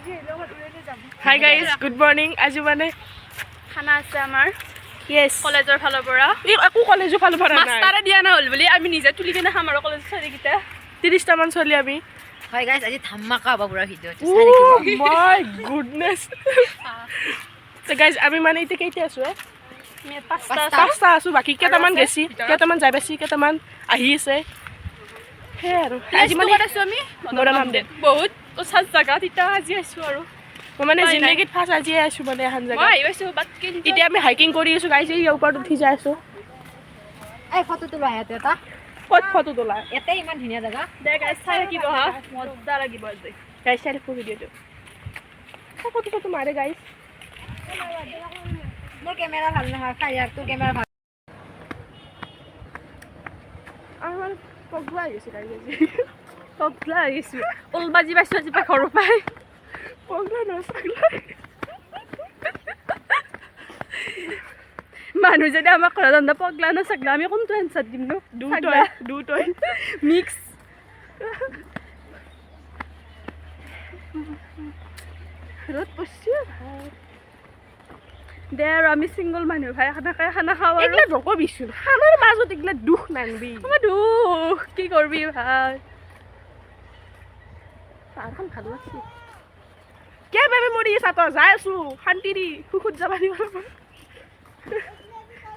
Hi guys, good morning. আজি মানে খানা আছে আমাৰ yes কলেজৰ ফালৰ পৰা একো কলেজৰ ফালৰ পৰা নাই মাষ্টাৰে দিয়া না হল বুলি আমি নিজে তুলি কেনে খাম আৰু কলেজ চলি কিটা 30 টা মান চলি আমি Hi guys, আজি ধামাকা হ'ব পুৰা video oh my goodness so guys আমি মানে ইতে কেইতে আছো আমি পাঁচটা পাঁচটা আছো বাকি কেটামান গেছি কেটামান যাই বেছি কেটামান আহি আছে হে আৰু আজি মানে আছো আমি মৰাম দে বহুত ওচৰ জায়গা তিতা আজি আছো আৰু মানে জিন্দগীত ফাৰ্ষ্ট আজি আছো মানে এখন জায়গা মই আইছো বাট কিন্তু এতিয়া আমি হাইকিং কৰি আছো গাইজ এই ওপৰত উঠি যাই আছো এই ফটো তোলা ইয়াতে এটা কত ফটো তোলা এতে ইমান ধুনীয়া জায়গা দে গাইছ চাই কি হা মজা লাগিব আজি গাইজ চাই ফটো ভিডিওটো ফটো মাৰে গাইজ মোৰ কেমেৰা ভাল নহয় ফায়াৰ তোৰ কেমেৰা ভাল আমাৰ পগলা গৈছে গাইজ পগলা আহিছো ওলবাজি পাইছো আজি ঘৰৰ পাই পগলা নছাগলা মানুহ যদি আমাক ঘৰত পগলা নছাগলা আমি কোনটো এনসাৰ দিম নো দুটোই মিক্স ৰ'দ পছছে দে আৰু আমি সিংগল মানুহ ভাই খানা খাওঁ আৰু এগলা নকবিচোন খানাৰ মাজত এগলা দুখ নানবি আমাৰ দুখ কি কৰবি ভাই পাৰখন ভাল লাগছে কে বেবি মৰি আছা তই যাই আছো শান্তি দি সুখত যাবা দিব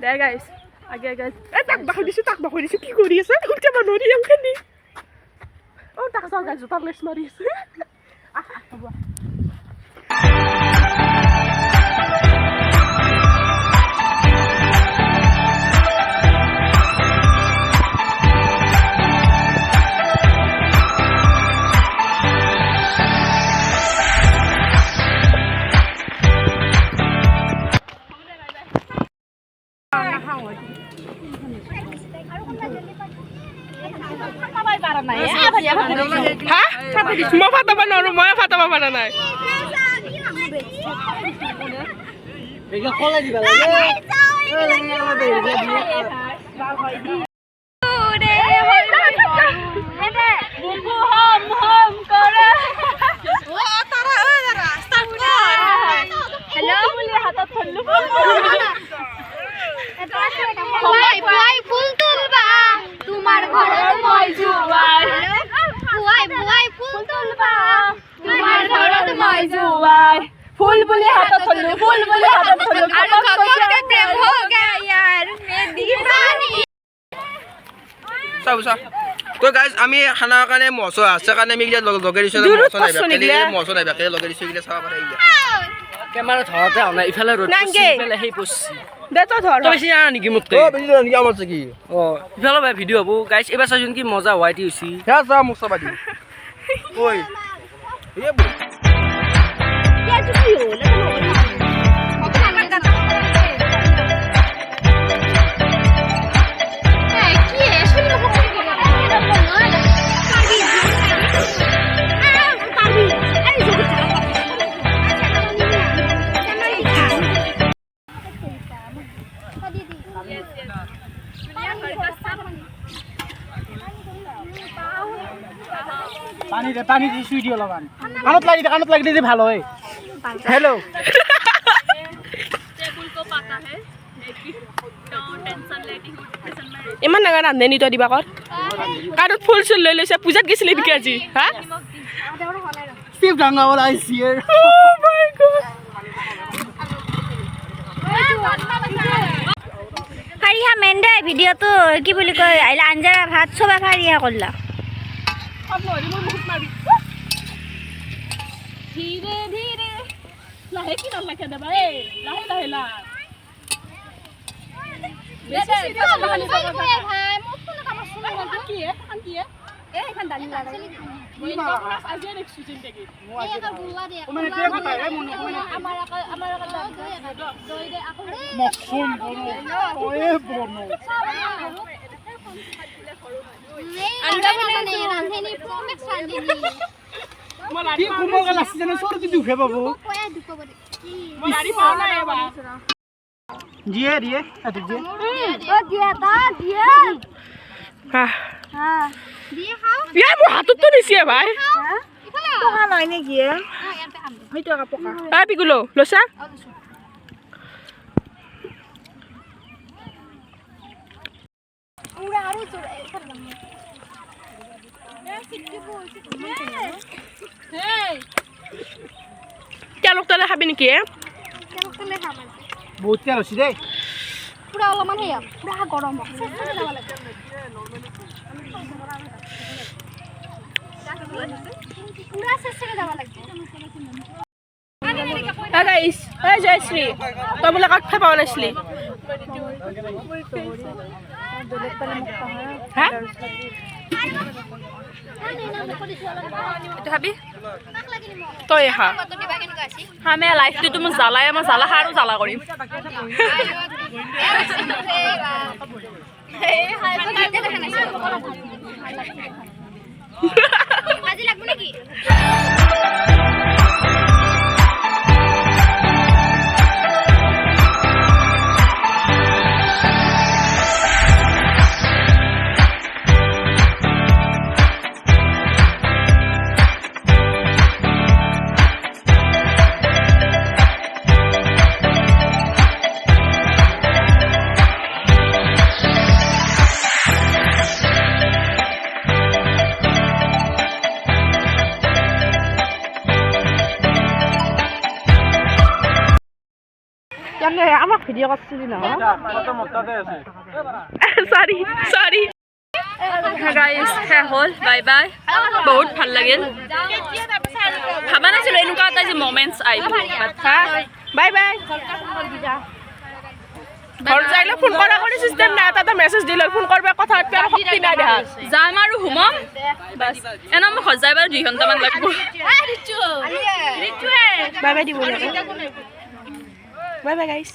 দে গাইছ আগে গাইছ তাক বাখৈ দিছো কি কৰি আছে সুখ যাবা নৰি আমখানি তাক চাওঁ গাইছ জোতাৰ লেছ মাৰি আছে হ'ব মই ফাটাব নোৱাৰো মই ফাটাব পৰা নাই ফুল বুলি হাতত ধৰিলো আৰু কককে প্ৰেম हो गया यार मैं दीवानी চাও তো গাইজ আমি খানাৰ কাৰণে মছলা আছে কাৰণে আমি এতিয়া লগে দিছো মছলা নাই লগে দিছো গিলা চাব পাৰে কেমেৰা ধৰতে হনা ইফালে ৰ'দ ইফালে হেই পছি দে তো ধৰ তো বেছি আনা নেকি মুতকে বেছি নেকি আমাৰ কি ইফালে ভাই ভিডিও হ'ব গাইজ এবাৰ চাইছোন কি মজা হোৱাইটি হৈছে হে যা মোক চাবা দি ঐ এ পানি দি সুই দিও লগান কানত লাগি দিলে ভালো হয় हेलो टेबल को पता है कि टेंशन लेती हूं ইমান নাগা ৰান্ধনি তই দিবা কৰ কাৰত ফুল চুল লৈ লৈছে পূজাত গেছিলি নেকি আজি হা स्टीव डांगावाला इज हियर ও মাই গড হাৰিয়া মেন্দে ভিডিঅ'টো কি বুলি কয় আইলা আঞ্জা ভাত সবা হাৰিয়া কৰলা धीरे धीरे लाहे की न लगे दे भाई लाहे लाहे ला बेटा कहानी सब भाई मुझ को ना काम सुनो की है ए खान दानी लगा ये आज एक शूटिंग के ये का बुला दे मैंने ते बताया है मुनो हमारा दो दे ako मखसुम बोनो ओए बोनो আঞ্জা বনাই নে ৰান্ধনি প্ৰমেক্স ৰান্ধনি কি কুমগা লাসি জানো সৰতি দুখে বাবু কয়া দুখ বলে মলাৰি পাও না এবা জিয়ে দিয়ে আতে জিয়ে ও দিয়া তা দিয়া হা হ্যাঁ দিয়ে খাও ইয়া মোৰ হাতত তো নিছে ভাই ইফালে নহয় নেকি সেইটো আকৌ পকা আ পিগুলো লছা উড়া আৰু জোৰ এখান দাম তেলক তেলে খাবি নেকি কেনে খাম বহুত তেল হৈছে দেই পুৰা অলপমান হেয়া পুৰা গৰম পুৰা চেষ্টা যাব লাগিব গাইস এই জয়শ্রী তই বোলে কাট খাই পাও নাছিলি হ্যাঁ খাবি তই হা আমি লাইফটো তুমি জ্বালাই আমাৰ জ্বালা আৰু জ্বালা কৰিম আজি লাগব নেকি জানে আমাক ভিডিও করছিলি না কত মতাতে আছে সরি সরি গাইস হ্যাঁ হল বাই বাই বহুত ভাল লাগিল ভাবা নাছিলো এনেকুৱা এটা যে মোমেন্টস আহিব বাই বাই ঘর যাইলে ফোন করা করে সিস্টেম না তাতে মেসেজ দিলে ফোন করবে কথা পাতবে আর শক্তি নাই দেখা যাম আৰু হুমম বাস এনে মই ঘৰ যাই বাৰু 2 ঘণ্টামান লাগিব বাই বাই দিব বাই বাই গাইস